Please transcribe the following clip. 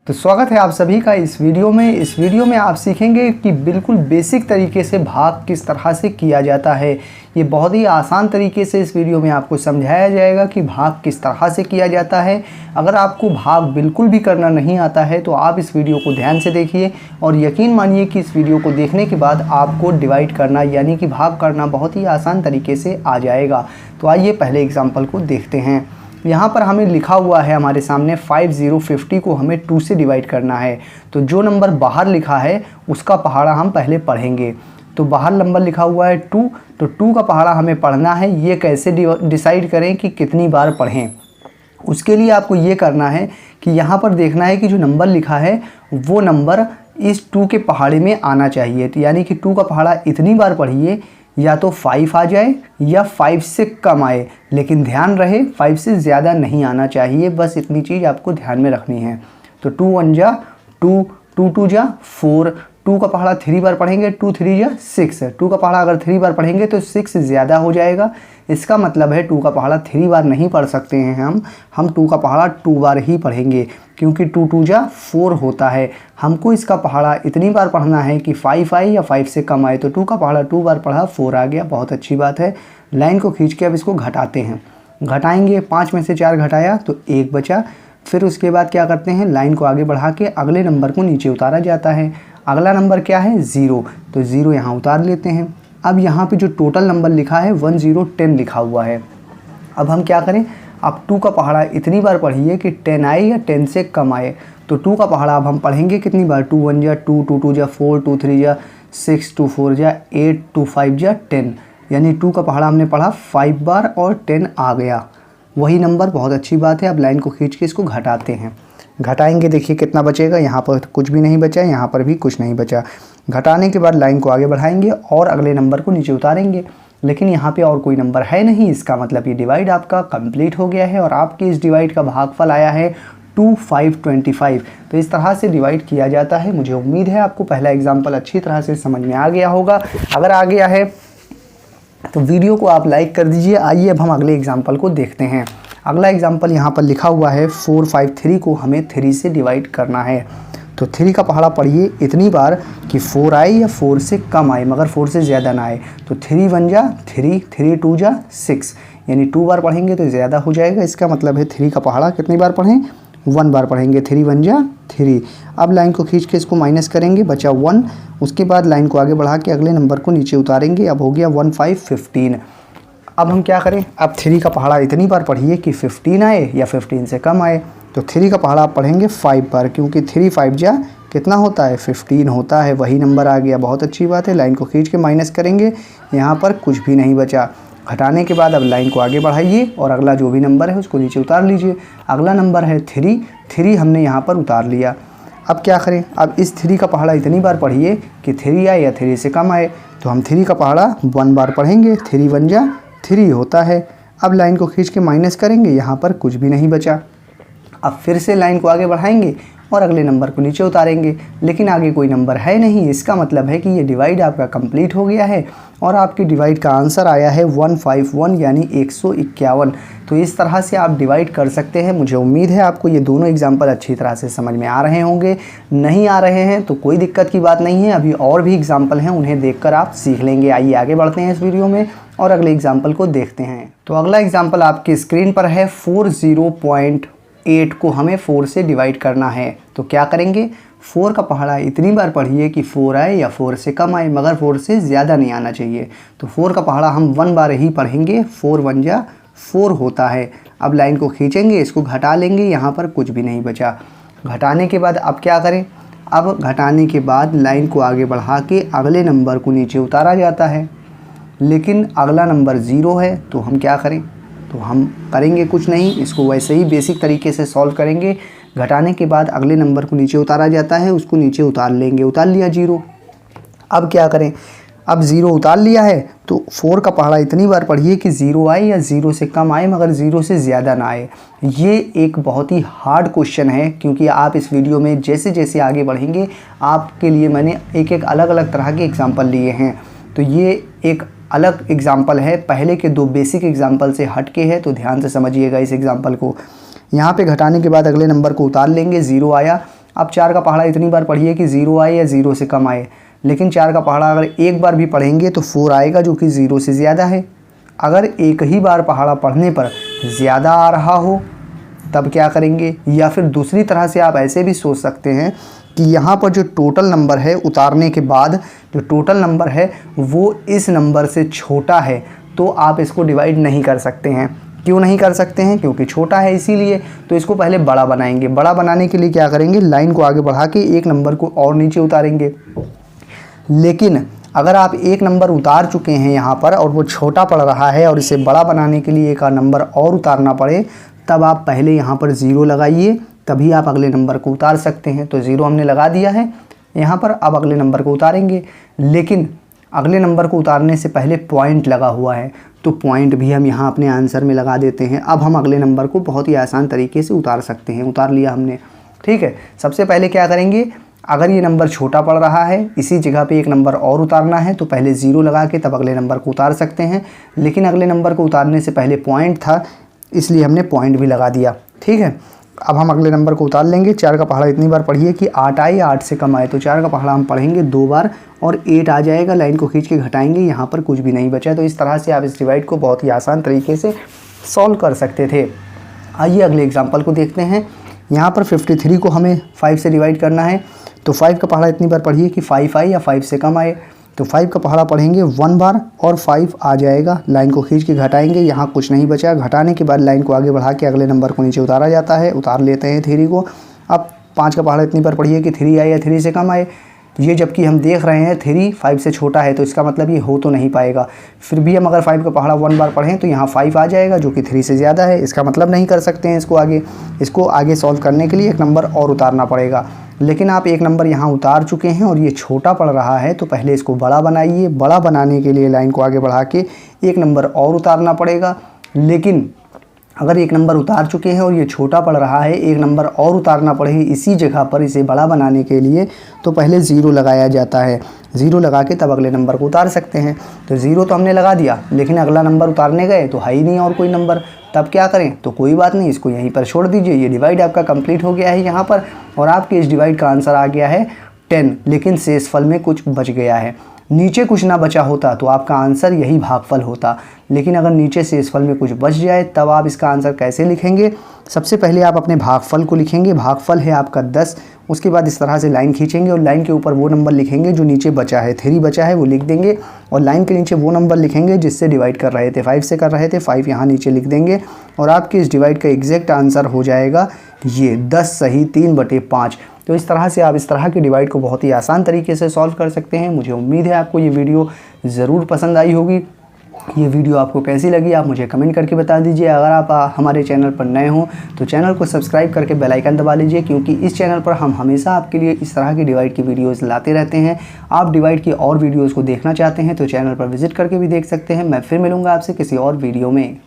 तो स्वागत है आप सभी का इस वीडियो में। इस वीडियो में आप सीखेंगे कि बिल्कुल बेसिक तरीके से भाग किस तरह से किया जाता है। ये बहुत ही आसान तरीके से इस वीडियो में आपको समझाया जाएगा कि भाग किस तरह से किया जाता है। अगर आपको भाग बिल्कुल भी करना नहीं आता है तो आप इस वीडियो को ध्यान से देखिए और यकीन मानिए कि इस वीडियो को देखने के बाद आपको डिवाइड करना यानी कि भाग करना बहुत ही आसान तरीके से आ जाएगा। तो आइए पहले एग्जाम्पल को देखते हैं। यहाँ पर हमें लिखा हुआ है हमारे सामने 5050 को हमें 2 से डिवाइड करना है। तो जो नंबर बाहर लिखा है उसका पहाड़ा हम पहले पढ़ेंगे। तो बाहर नंबर लिखा हुआ है 2, तो 2 का पहाड़ा हमें पढ़ना है। ये कैसे डिसाइड करें कि कितनी बार पढ़ें, उसके लिए आपको ये करना है कि यहाँ पर देखना है कि जो नंबर लिखा है वो नंबर इस 2 के पहाड़े में आना चाहिए। तो यानी कि 2 का पहाड़ा इतनी बार पढ़िए, या तो 5 आ जाए या 5 से कम आए, लेकिन ध्यान रहे 5 से ज़्यादा नहीं आना चाहिए। बस इतनी चीज़ आपको ध्यान में रखनी है। तो 2 1 जा 2, 2 2 जा 4, 2 का पहाड़ा 3 बार पढ़ेंगे, 2 3 जा 6। 2 का पहाड़ा अगर 3 बार पढ़ेंगे तो 6 ज़्यादा हो जाएगा। इसका मतलब है 2 का पहाड़ा 3 बार नहीं पढ़ सकते हैं हम 2 का पहाड़ा 2 बार ही पढ़ेंगे, क्योंकि 2 2 जा 4 होता है। हमको इसका पहाड़ा इतनी बार पढ़ना है कि 5 आए या 5 से कम आए। तो 2 का पहाड़ा 2 बार पढ़ा, 4 आ गया, बहुत अच्छी बात है। लाइन को खींच के अब इसको घटाते हैं। घटाएंगे, 5 में से 4 घटाया तो 1 बचा। फिर उसके बाद क्या करते हैं, लाइन को आगे बढ़ा के अगले नंबर को नीचे उतारा जाता है। अगला नंबर क्या है, 0, तो 0 यहाँ उतार लेते हैं। अब यहाँ पे जो टोटल नंबर लिखा है 1 0 10 लिखा हुआ है। अब हम क्या करें, अब 2 का पहाड़ा इतनी बार पढ़िए कि 10 आए या 10 से कम आए। तो 2 का पहाड़ा अब हम पढ़ेंगे कितनी बार, 2 1 जा 2, 2 2 जा 4, 2 3 जा 6, 2 4 जा 8, 2 5 जा 10। यानी 2 का पहाड़ा हमने पढ़ा 5 बार और 10 आ गया, वही नंबर, बहुत अच्छी बात है। अब लाइन को खींच के इसको घटाते हैं। घटाएंगे, देखिए कितना बचेगा, यहाँ पर कुछ भी नहीं बचा, यहाँ पर भी कुछ नहीं बचा। घटाने के बाद लाइन को आगे बढ़ाएंगे और अगले नंबर को नीचे उतारेंगे, लेकिन यहाँ पे और कोई नंबर है नहीं। इसका मतलब ये डिवाइड आपका कंप्लीट हो गया है और आपके इस डिवाइड का भागफल आया है 2 5 25। तो इस तरह से डिवाइड किया जाता है। मुझे उम्मीद है आपको पहला एग्जाम्पल अच्छी तरह से समझ में आ गया होगा। अगर आ गया है तो वीडियो को आप लाइक कर दीजिए। आइए अब हम अगले एग्जाम्पल को देखते हैं। अगला एग्जाम्पल यहाँ पर लिखा हुआ है 453 को हमें 3 से डिवाइड करना है। तो 3 का पहाड़ा पढ़िए इतनी बार कि 4 आए या 4 से कम आए, मगर 4 से ज़्यादा ना आए। तो 3 1 जा 3, 3 2 जा 6, यानी 2 बार पढ़ेंगे तो ज़्यादा हो जाएगा। इसका मतलब है 3 का पहाड़ा कितनी बार पढ़ें, 1 बार पढ़ेंगे। 3 1 जा 3। अब लाइन को खींच के इसको माइनस करेंगे, बचा 1। उसके बाद लाइन को आगे बढ़ा के अगले नंबर को नीचे उतारेंगे। अब हो गया 1 5 15। अब हम क्या करें, अब 3 का पहाड़ा इतनी बार पढ़िए कि 15 आए या 15 से कम आए। तो 3 का पहाड़ा आप पढ़ेंगे 5 बार, क्योंकि 3 5 जा कितना होता है, 15 होता है, वही नंबर आ गया, बहुत अच्छी बात है। लाइन को खींच के माइनस करेंगे, यहाँ पर कुछ भी नहीं बचा। घटाने के बाद अब लाइन को आगे बढ़ाइए और अगला जो भी नंबर है उसको नीचे उतार लीजिए। अगला नंबर है 3 हमने यहाँ पर उतार लिया। अब क्या करें, अब इस 3 का पहाड़ा इतनी बार पढ़िए कि 3 आए या 3 से कम आए। तो हम 3 का पहाड़ा 1 बार पढ़ेंगे, 3 1 जा 3 होता है। अब लाइन को खींच के माइनस करेंगे, यहाँ पर कुछ भी नहीं बचा। अब फिर से लाइन को आगे बढ़ाएंगे और अगले नंबर को नीचे उतारेंगे, लेकिन आगे कोई नंबर है नहीं। इसका मतलब है कि ये डिवाइड आपका कंप्लीट हो गया है और आपकी डिवाइड का आंसर आया है 151, यानी 151। तो इस तरह से आप डिवाइड कर सकते हैं। मुझे उम्मीद है आपको ये दोनों एग्जाम्पल अच्छी तरह से समझ में आ रहे होंगे। नहीं आ रहे हैं तो कोई दिक्कत की बात नहीं है, अभी और भी एग्जाम्पल हैं, उन्हें देखकर आप सीख लेंगे। आइए आगे बढ़ते हैं इस वीडियो में और अगले एग्जाम्पल को देखते हैं। तो अगला एग्जाम्पल आपकी स्क्रीन पर है। 40.8 को हमें 4 से डिवाइड करना है। तो क्या करेंगे, 4 का पहाड़ा इतनी बार पढ़िए कि 4 आए या 4 से कम आए, मगर 4 से ज़्यादा नहीं आना चाहिए। तो 4 का पहाड़ा हम 1 बार ही पढ़ेंगे, 4 1 जा 4 होता है। अब लाइन को खींचेंगे, इसको घटा लेंगे, यहाँ पर कुछ भी नहीं बचा। घटाने के बाद अब क्या करें, अब घटाने के बाद लाइन को आगे बढ़ा के अगले नंबर को नीचे उतारा जाता है, लेकिन अगला नंबर 0 है। तो हम क्या करें, तो हम करेंगे कुछ नहीं, इसको वैसे ही बेसिक तरीके से सॉल्व करेंगे। घटाने के बाद अगले नंबर को नीचे उतारा जाता है, उसको नीचे उतार लेंगे, उतार लिया 0। अब क्या करें, अब 0 उतार लिया है तो 4 का पहाड़ा इतनी बार पढ़िए कि 0 आए या 0 से कम आए, मगर 0 से ज़्यादा ना आए। ये एक बहुत ही हार्ड क्वेश्चन है, क्योंकि आप इस वीडियो में जैसे जैसे आगे बढ़ेंगे आपके लिए मैंने एक एक अलग अलग तरह के एग्जाम्पल लिए हैं। तो ये एक अलग एग्जाम्पल है, पहले के 2 बेसिक एग्जाम्पल से हट के है, तो ध्यान से समझिएगा इस एग्जाम्पल को। यहाँ पे घटाने के बाद अगले नंबर को उतार लेंगे, 0 आया। अब 4 का पहाड़ा इतनी बार पढ़िए कि 0 आए या 0 से कम आए, लेकिन 4 का पहाड़ा अगर एक बार भी पढ़ेंगे तो 4 आएगा जो कि 0 से ज़्यादा है। अगर एक ही बार पहाड़ा पढ़ने पर ज़्यादा आ रहा हो तब क्या करेंगे, या फिर दूसरी तरह से आप ऐसे भी सोच सकते हैं कि यहाँ पर जो टोटल नंबर है उतारने के बाद जो टोटल नंबर है वो इस नंबर से छोटा है, तो आप इसको डिवाइड नहीं कर सकते हैं। क्यों नहीं कर सकते हैं? क्योंकि छोटा है इसीलिए। तो इसको पहले बड़ा बनाएंगे। बड़ा बनाने के लिए क्या करेंगे, लाइन को आगे बढ़ा के एक नंबर को और नीचे उतारेंगे। लेकिन अगर आप एक नंबर उतार चुके हैं यहाँ पर और वो छोटा पड़ रहा है और इसे बड़ा बनाने के लिए एक नंबर और उतारना पड़े, तब आप पहले यहाँ पर 0 लगाइए, तभी आप अगले नंबर को उतार सकते हैं। तो 0 हमने लगा दिया है यहाँ पर। अब अगले नंबर को उतारेंगे, लेकिन अगले नंबर को उतारने से पहले पॉइंट लगा हुआ है, तो पॉइंट भी हम यहाँ अपने आंसर में लगा देते हैं। अब हम अगले नंबर को बहुत ही आसान तरीके से उतार सकते हैं। उतार लिया हमने, ठीक है। सबसे पहले क्या करेंगे, अगर ये नंबर छोटा पड़ रहा है, इसी जगह पे एक नंबर और उतारना है, तो पहले 0 लगा के तब अगले नंबर को उतार सकते हैं। लेकिन अगले नंबर को उतारने से पहले पॉइंट था, इसलिए हमने पॉइंट भी लगा दिया, ठीक है। अब हम अगले नंबर को उतार लेंगे। 4 का पहाड़ा इतनी बार पढ़िए कि 8 आए या 8 से कम आए, तो 4 का पहाड़ा हम पढ़ेंगे 2 बार और 8 आ जाएगा। लाइन को खींच के घटाएंगे, यहाँ पर कुछ भी नहीं बचा। तो इस तरह से आप इस डिवाइड को बहुत ही आसान तरीके से सॉल्व कर सकते थे। आइए अगले एग्जाम्पल को देखते हैं। यहाँ पर 53 को हमें 5 से डिवाइड करना है, तो 5 का पहाड़ा इतनी बार पढ़िए कि 5 आए या 5 से कम आए। तो 5 का पहाड़ा पढ़ेंगे 1 बार और 5 आ जाएगा। लाइन को खींच के घटाएंगे, यहाँ कुछ नहीं बचा। घटाने के बाद लाइन को आगे बढ़ा के अगले नंबर को नीचे उतारा जाता है। उतार लेते हैं 3 को। अब 5 का पहाड़ा इतनी बार पढ़िए कि 3 आए या 3 से कम आए। ये जबकि हम देख रहे हैं 3 5 से छोटा है, तो इसका मतलब ये हो तो नहीं पाएगा। फिर भी हम अगर 5 का पहाड़ा 1 बार पढ़ें तो यहाँ 5 आ जाएगा जो कि 3 से ज़्यादा है। इसका मतलब नहीं कर सकते हैं इसको आगे सॉल्व करने के लिए एक नंबर और उतारना पड़ेगा। लेकिन आप एक नंबर यहाँ उतार चुके हैं और ये छोटा पड़ रहा है, तो पहले इसको बड़ा बनाइए। बड़ा बनाने के लिए लाइन को आगे बढ़ा के एक नंबर और उतारना पड़ेगा। लेकिन अगर एक नंबर उतार चुके हैं और ये छोटा पड़ रहा है, एक नंबर और उतारना पड़े इसी जगह पर इसे बड़ा बनाने के लिए, तो पहले 0 लगाया जाता है। 0 लगा के तब अगले नंबर को उतार सकते हैं। तो 0 तो हमने लगा दिया, लेकिन अगला नंबर उतारने गए तो है ही नहीं और कोई नंबर, तब क्या करें? तो कोई बात नहीं, इसको यहीं पर छोड़ दीजिए। ये डिवाइड आपका कंप्लीट हो गया है यहाँ पर, और आपके इस डिवाइड का आंसर आ गया है 10। लेकिन शेषफल में कुछ बच गया है। नीचे कुछ ना बचा होता तो आपका आंसर यही भागफल होता, लेकिन अगर नीचे शेषफल में कुछ बच जाए तब आप इसका आंसर कैसे लिखेंगे? सबसे पहले आप अपने भागफल को लिखेंगे। भागफल है आपका 10। उसके बाद इस तरह से लाइन खींचेंगे और लाइन के ऊपर वो नंबर लिखेंगे जो नीचे बचा है। 3 बचा है वो लिख देंगे, और लाइन के नीचे वो नंबर लिखेंगे जिससे डिवाइड कर रहे थे। 5 से कर रहे थे, 5 यहाँ नीचे लिख देंगे, और आपके इस डिवाइड का एग्जैक्ट आंसर हो जाएगा ये 10 सही 3/5। तो इस तरह से आप इस तरह के डिवाइड को बहुत ही आसान तरीके से सॉल्व कर सकते हैं। मुझे उम्मीद है आपको ये वीडियो ज़रूर पसंद आई होगी। ये वीडियो आपको कैसी लगी आप मुझे कमेंट करके बता दीजिए। अगर आप हमारे चैनल पर नए हों तो चैनल को सब्सक्राइब करके बेल आइकन दबा लीजिए, क्योंकि इस चैनल पर हम हमेशा आपके लिए इस तरह की डिवाइड की वीडियोस लाते रहते हैं। आप डिवाइड की और वीडियोस को देखना चाहते हैं तो चैनल पर विजिट करके भी देख सकते हैं। मैं फिर मिलूँगा आपसे किसी और वीडियो में।